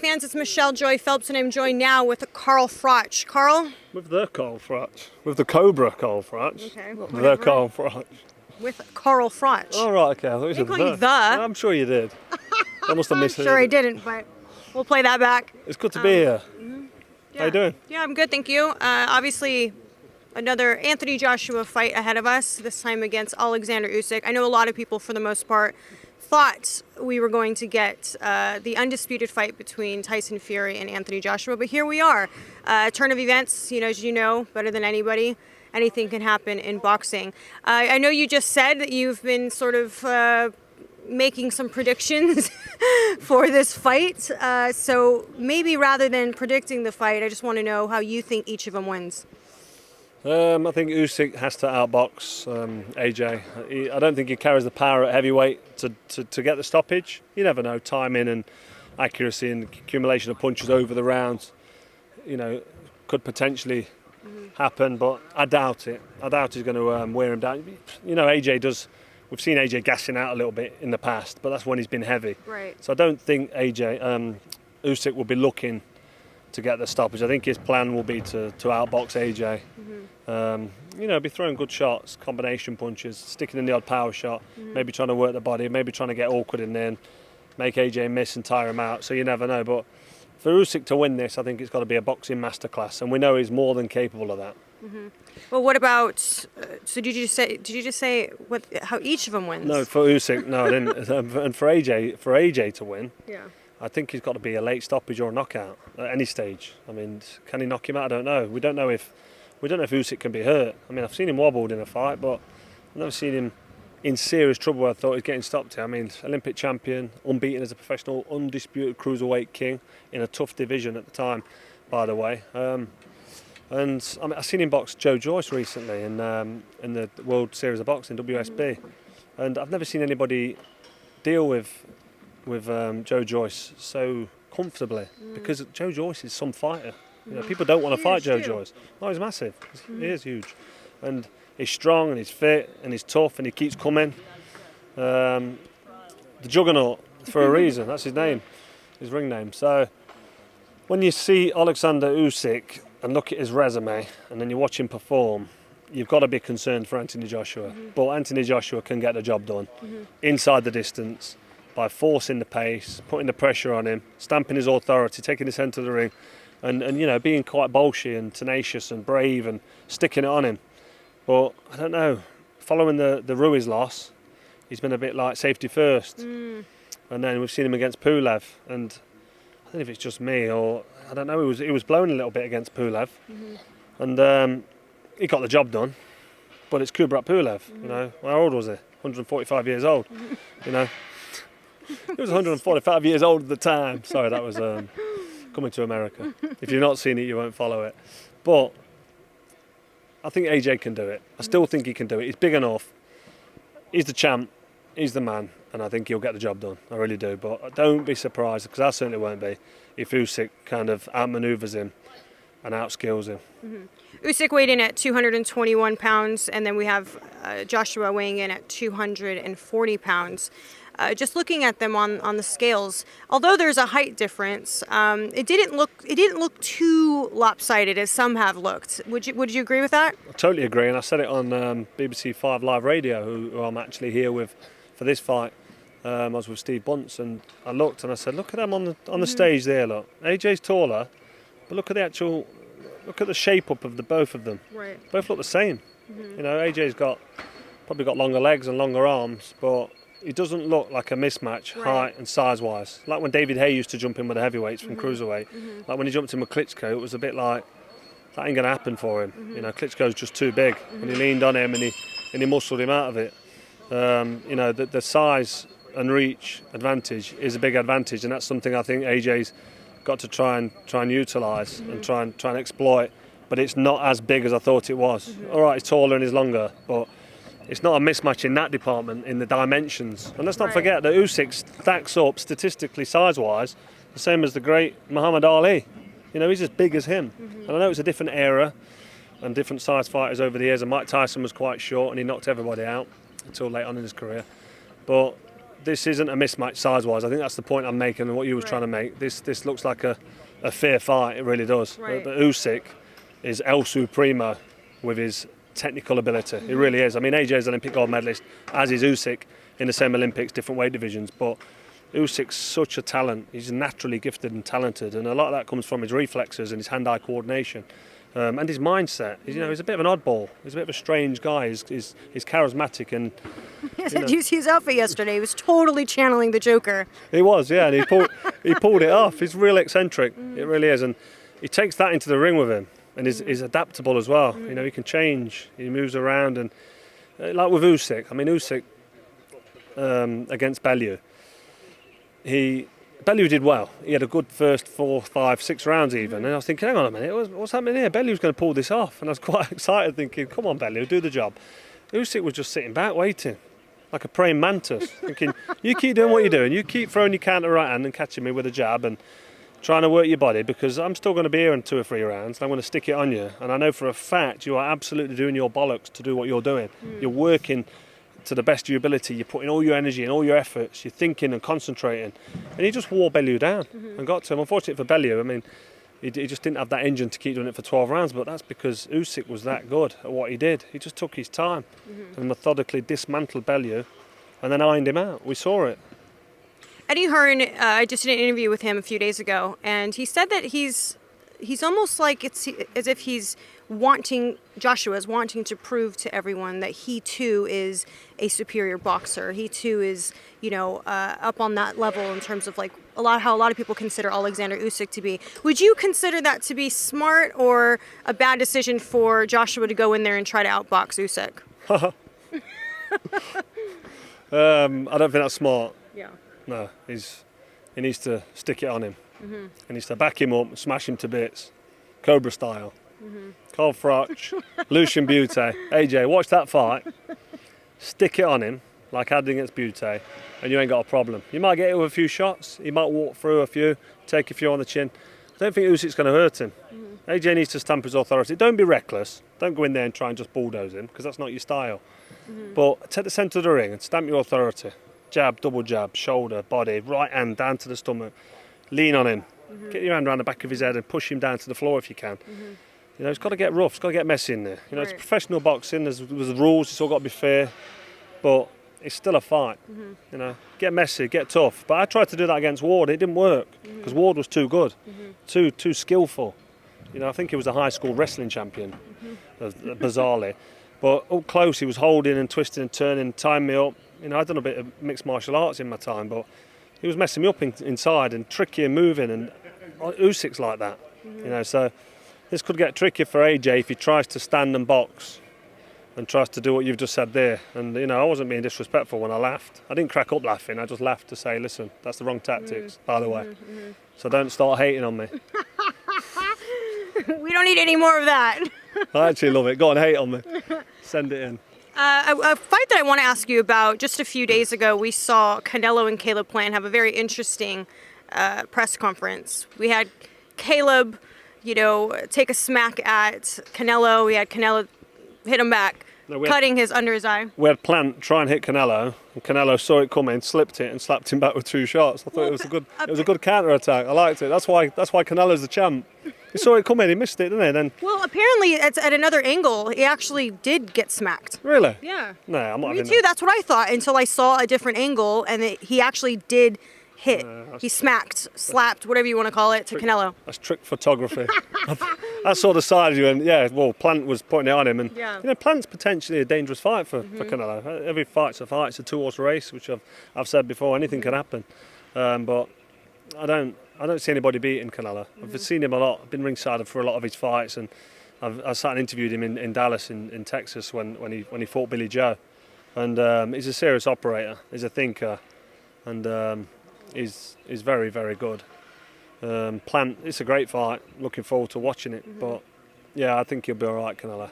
fans, it's Michelle Joy Phelps, and I'm joined now with Carl Froch. Carl? With the Carl Froch. With the Cobra Carl Froch. Okay. The Carl Froch. With Carl Froch. Oh, right, okay. I thought you said call you the. I'm sure you did. I must have missed it. Sure I didn't, but we'll play that back. It's good to be here. Yeah. How you doing? Yeah, I'm good, thank you. Obviously, another Anthony Joshua fight ahead of us, this time against Oleksandr Usyk. I know a lot of people, for the most part, thought we were going to get the undisputed fight between Tyson Fury and Anthony Joshua, but here we are. Turn of events, as you know better than anybody, anything can happen in boxing. I know you just said that you've been sort of making some predictions for this fight, so maybe rather than predicting the fight, I just want to know how you think each of them wins. I think Usyk has to outbox AJ. I don't think he carries the power at heavyweight to get the stoppage. You never know. Timing and accuracy and accumulation of punches over the rounds, could potentially happen, but I doubt it. I doubt he's going to wear him down. AJ does. We've seen AJ gassing out a little bit in the past, but that's when he's been heavy. Right. So I don't think Usyk will be looking to get the stoppage. I think his plan will be to outbox AJ. Be throwing good shots, combination punches, sticking in the odd power shot, maybe trying to work the body, maybe trying to get awkward in there and make AJ miss and tire him out. So you never know. But for Usyk to win this, I think it's got to be a boxing masterclass, and we know he's more than capable of that. Well, what about? So did you just say how each of them wins? No, for Usyk, no, I didn't. And for AJ to win, yeah. I think he's got to be a late stoppage or a knockout at any stage. I mean, can he knock him out? I don't know. We don't know if Usyk can be hurt. I mean, I've seen him wobbled in a fight, but I've never seen him in serious trouble where I thought he was getting stopped here. I mean, Olympic champion, unbeaten as a professional, undisputed cruiserweight king in a tough division at the time, by the way. And I mean, I've seen him box Joe Joyce recently in the World Series of Boxing, WSB, and I've never seen anybody deal with Joe Joyce so comfortably, because Joe Joyce is some fighter. People don't want to fight Joe Joyce. Oh, he's massive. He is huge, and he's strong and he's fit and he's tough and he keeps coming. The Juggernaut for a reason. That's his name, his ring name. So when you see Oleksandr Usyk and look at his resume, and then you watch him perform, you've got to be concerned for Anthony Joshua. But Anthony Joshua can get the job done inside the distance by forcing the pace, putting the pressure on him, stamping his authority, taking his hand to the ring, and being quite bolshy and tenacious and brave and sticking it on him. But I don't know, following the Ruiz loss, he's been a bit like safety first. And then we've seen him against Pulev, and I don't know if it's just me or I don't know. He was blown a little bit against Pulev, and he got the job done. But it's Kubrat Pulev. How old was he? 145 years old. He was 145 years old at the time. Sorry, that was Coming to America. If you've not seen it, you won't follow it. But I think AJ can do it. I still think he can do it. He's big enough. He's the champ. He's the man. And I think he'll get the job done. I really do. But don't be surprised, because I certainly won't be, if Usyk kind of outmaneuvers him and outskills him. Usyk weighed in at 221 pounds, and then we have Joshua weighing in at 240 pounds. Just looking at them on the scales, although there's a height difference, it didn't look too lopsided as some have looked. Would you agree with that? I totally agree, and I said it on BBC 5 Live Radio, who I'm actually here with for this fight. I was with Steve Bunce, and I looked and I said, look at them on the stage there. Look, AJ's taller, but look at the shape up of the both of them. Right. Both look the same. AJ's probably got longer legs and longer arms, but it doesn't look like a mismatch, height and size-wise. Like when David Haye used to jump in with the heavyweights from cruiserweight. Like when he jumped in with Klitschko, it was a bit like, that ain't going to happen for him. Klitschko's just too big. And he leaned on him and he muscled him out of it. The size and reach advantage is a big advantage, and that's something I think AJ's got to try and utilise and try and exploit. But it's not as big as I thought it was. All right, it's taller and he's longer, but it's not a mismatch in that department, in the dimensions. And let's not forget that Usyk stacks up statistically, size-wise, the same as the great Muhammad Ali. He's as big as him. And I know it's a different era and different size fighters over the years, and Mike Tyson was quite short and he knocked everybody out until late on in his career. But this isn't a mismatch size-wise. I think that's the point I'm making and what you was trying to make. This looks like a fair fight. It really does. Right. But Usyk is El Supremo with his technical ability. It really is. I mean, AJ's Olympic gold medalist, as is Usyk, in the same Olympics, different weight divisions. But Usyk's such a talent. He's naturally gifted and talented, and a lot of that comes from his reflexes and his hand-eye coordination. And his mindset. He's a bit of an oddball. He's a bit of a strange guy. He's charismatic and. Did you see his outfit yesterday? He was totally channeling the Joker. He was, yeah, and he pulled it off. He's real eccentric. It really is, and he takes that into the ring with him, and is adaptable as well. He can change. He moves around, and like with Usyk. I mean, Usyk against Bellew. Bellew did well. He had a good first 4, 5, 6 rounds even. And I was thinking, hang on a minute, what's happening here? Bellew's going to pull this off. And I was quite excited thinking, come on, Bellew, do the job. Usyk was just sitting back waiting, like a praying mantis, thinking, you keep doing what you're doing. You keep throwing your counter right hand and catching me with a jab and trying to work your body, because I'm still going to be here in 2 or 3 rounds. And I'm going to stick it on you. And I know for a fact you are absolutely doing your bollocks to do what you're doing. You're working to the best of your ability, you're putting all your energy and all your efforts, you're thinking and concentrating, and he just wore Bellew down and got to him. Unfortunately for Bellew, I mean, he just didn't have that engine to keep doing it for 12 rounds, but that's because Usyk was that good at what he did. He just took his time and methodically dismantled Bellew and then ironed him out. We saw it. Eddie Hearn, I just did an interview with him a few days ago, and he said that he's almost like it's as if Joshua's wanting to prove to everyone that he too is a superior boxer. He too is, up on that level in terms of like how a lot of people consider Oleksandr Usyk to be. Would you consider that to be smart or a bad decision for Joshua to go in there and try to outbox Usyk? I don't think that's smart. Yeah. No, he needs to stick it on him. He needs to back him up, smash him to bits, Cobra style. Carl Froch, Lucian Butte, AJ, watch that fight. Stick it on him like I did against Butte, and you ain't got a problem. You might get hit with a few shots. He might walk through a few, take a few on the chin. I don't think Usyk's going to hurt him. AJ needs to stamp his authority. Don't be reckless. Don't go in there and try and just bulldoze him, because that's not your style. But take the centre of the ring and stamp your authority. Jab, double jab, shoulder, body, right hand down to the stomach. Lean on him. Get your hand around the back of his head and push him down to the floor if you can. It's got to get rough. It's got to get messy in there. It's professional boxing. There's rules. It's all got to be fair. But it's still a fight. Get messy, get tough. But I tried to do that against Ward. It didn't work because Ward was too good, too skillful. I think he was a high school wrestling champion, bizarrely. But up close, he was holding and twisting and turning, tying me up. I'd done a bit of mixed martial arts in my time, but he was messing me up inside and tricky and moving. And Usyk's like that. So this could get tricky for AJ if he tries to stand and box and tries to do what you've just said there. And, I wasn't being disrespectful when I laughed. I didn't crack up laughing. I just laughed to say, listen, that's the wrong tactics, by the way. So don't start hating on me. We don't need any more of that. I actually love it. Go on, hate on me. Send it in. A fight that I want to ask you about, just a few days ago, we saw Canelo and Caleb Plant have a very interesting press conference. We had Caleb, take a smack at Canelo. We had Canelo hit him back, cutting under his eye. We had Plant try and hit Canelo, and Canelo saw it coming, slipped it, and slapped him back with 2 shots. I thought it was a good counter attack. I liked it. That's why Canelo's the champ. He saw it coming, he missed it, didn't he? Then. Well, apparently at another angle, he actually did get smacked. Really? Yeah. No, I'm not. Me too. That's what I thought until I saw a different angle, and he actually did hit. He slapped, whatever you want to call it, to Canelo. That's trick photography. I saw the side of you, and Plant was pointing it on him, and Plant's potentially a dangerous fight for Canelo. Every fight's a fight. It's a 2-horse race, which I've said before. Anything can happen, but I don't see anybody beating Canelo. I've seen him a lot. I've been ringside for a lot of his fights, and I sat and interviewed him in Dallas in Texas when he fought Billy Joe, and he's a serious operator. He's a thinker, and he's very, very good. Plant, it's a great fight. Looking forward to watching it, but yeah, I think he'll be all right, Canelo.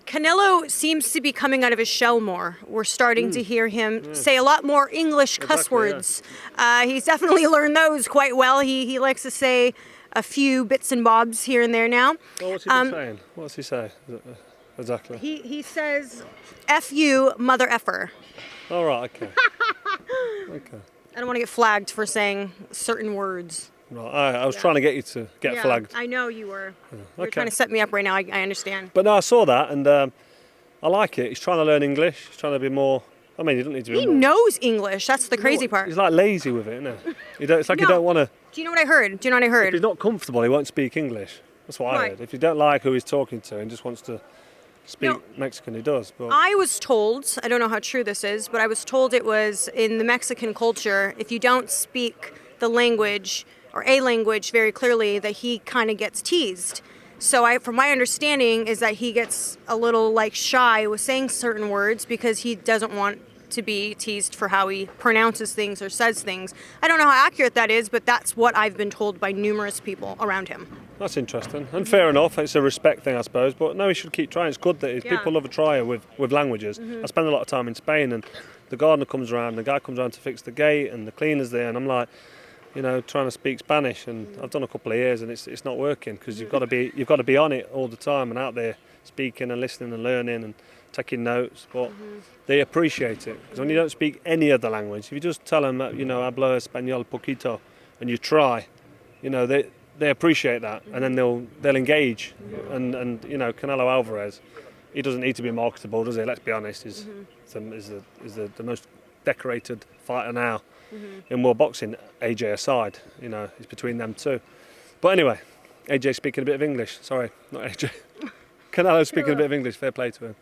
Canelo seems to be coming out of his shell more. We're starting to hear him say a lot more English cuss words. Yeah. He's definitely learned those quite well. He likes to say a few bits and bobs here and there now. Well, what's he been saying? What's he say exactly? He says, F you, mother effer. All right, okay. Okay. I don't want to get flagged for saying certain words. Right. I was trying to get you to get flagged. I know you were. Yeah. You're trying to set me up right now. I understand. But no, I saw that, and I like it. He's trying to learn English. He's trying to be more. I mean, he doesn't need to be. He more. knows English. That's the crazy part. He's like lazy with it, isn't he? It's like No. you don't want to. Do you know what I heard? If he's not comfortable, he won't speak English. That's what I Right. heard. If you don't like who he's talking to and just wants to speak No. Mexican, he does. But I was told, I don't know how true this is, but I was told it was in the Mexican culture, if you don't speak the language or a language very clearly, that he kind of gets teased. So from my understanding is that he gets a little like shy with saying certain words because he doesn't want to be teased for how he pronounces things or says things. I don't know how accurate that is, but that's what I've been told by numerous people around him. that's interesting. And fair enough, it's a respect thing, I suppose. But no, he should keep trying. It's good that people love a trier with languages. I spend a lot of time in Spain, and the gardener comes around, the guy comes around to fix the gate, and the cleaner's there, and I'm like, trying to speak Spanish, and I've done a couple of years, and it's not working because you've got to be on it all the time and out there speaking and listening and learning and taking notes. But they appreciate it because when you don't speak any other language, if you just tell them that hablo español poquito, and you try, they appreciate that, and then they'll engage. And Canelo Alvarez, he doesn't need to be marketable, does he? Let's be honest. He's the most decorated fighter now. In world boxing, AJ aside, it's between them two. But anyway, AJ speaking a bit of English. Sorry, not AJ. Canelo speaking a bit of English. Fair play to him.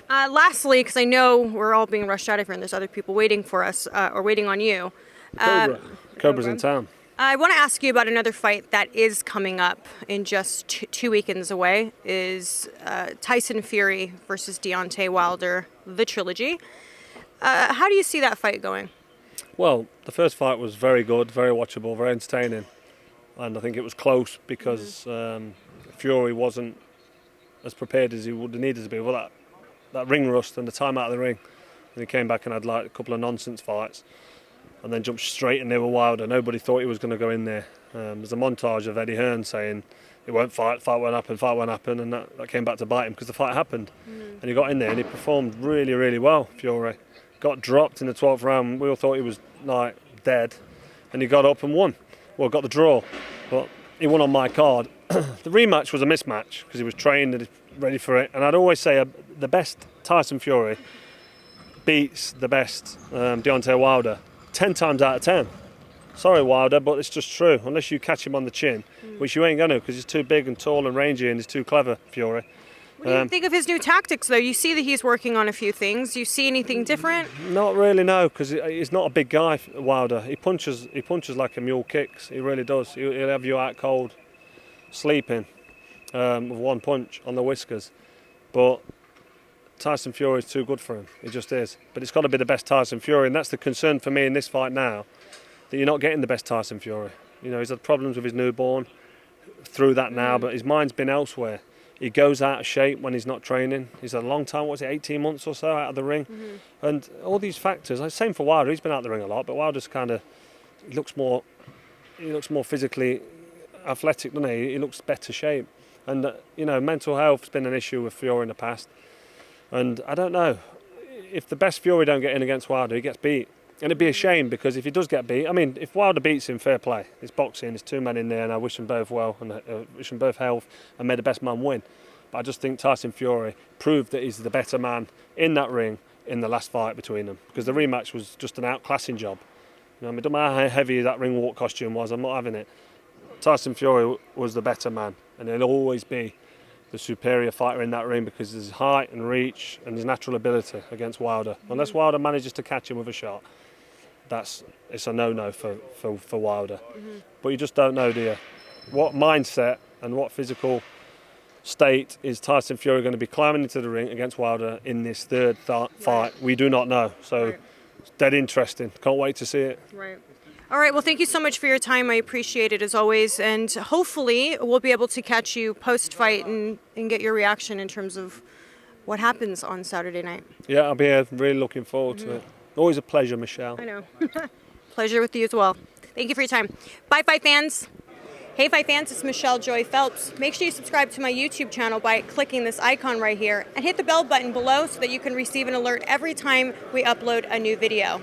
Lastly, because I know we're all being rushed out of here and there's other people waiting for us or waiting on you. Cobra's in town. I want to ask you about another fight that is coming up in just two weekends away. Is Tyson Fury versus Deontay Wilder, the trilogy. How do you see that fight going? Well, the first fight was very good, very watchable, very entertaining. And I think it was close because Fury wasn't as prepared as he would have needed to be. Well, that ring rust and the time out of the ring. And he came back and had like a couple of nonsense fights and then jumped straight in there with Wilder. Nobody thought he was going to go in there. There's a montage of Eddie Hearn saying, it won't fight won't happen, and that came back to bite him because the fight happened. And he got in there and he performed really, really well, Fury. Got dropped in the 12th round. We all thought he was like dead, and he got up and won. Well, got the draw, but he won on my card. The rematch was a mismatch because he was trained and ready for it. And I'd always say the best Tyson Fury beats the best Deontay Wilder 10 times out of 10. Sorry, Wilder, but it's just true. Unless you catch him on the chin, which you ain't going to because he's too big and tall and rangy and he's too clever, Fury. What do you think of his new tactics, though? You see that he's working on a few things. Do you see anything different? Not really, no, because he's not a big guy, Wilder. He punches like a mule kicks. He really does. He'll have you out cold, sleeping, with one punch on the whiskers. But Tyson Fury is too good for him. He just is. But it's got to be the best Tyson Fury, and that's the concern for me in this fight now, that you're not getting the best Tyson Fury. He's had problems with his newborn, through that now, but his mind's been elsewhere. He goes out of shape when he's not training. He's had a long time, 18 months or so out of the ring. And all these factors, same for Wilder, he's been out of the ring a lot, but Wilder's he looks more physically athletic, doesn't he? He looks better shape. And, mental health's been an issue with Fury in the past. And I don't know, if the best Fury don't get in against Wilder, he gets beat. And it'd be a shame because if he does get beat, if Wilder beats him, fair play. It's boxing, there's two men in there, and I wish them both well and wish them both health and may the best man win. But I just think Tyson Fury proved that he's the better man in that ring in the last fight between them because the rematch was just an outclassing job. It doesn't matter how heavy that ring walk costume was, I'm not having it. Tyson Fury was the better man, and he'll always be the superior fighter in that ring because of his height and reach and his natural ability against Wilder. Unless Wilder manages to catch him with a shot, it's a no-no for Wilder. But you just don't know, do you? What mindset and what physical state is Tyson Fury going to be climbing into the ring against Wilder in this third fight? We do not know. So it's dead interesting. Can't wait to see it. Right. All right. Well, thank you so much for your time. I appreciate it as always. And hopefully we'll be able to catch you post-fight and get your reaction in terms of what happens on Saturday night. Yeah, I'll be really looking forward to it. Always a pleasure, Michelle. I know. Pleasure with you as well. Thank you for your time. Bye, fight fans. Hey, fight fans, it's Michelle Joy Phelps. Make sure you subscribe to my YouTube channel by clicking this icon right here and hit the bell button below so that you can receive an alert every time we upload a new video.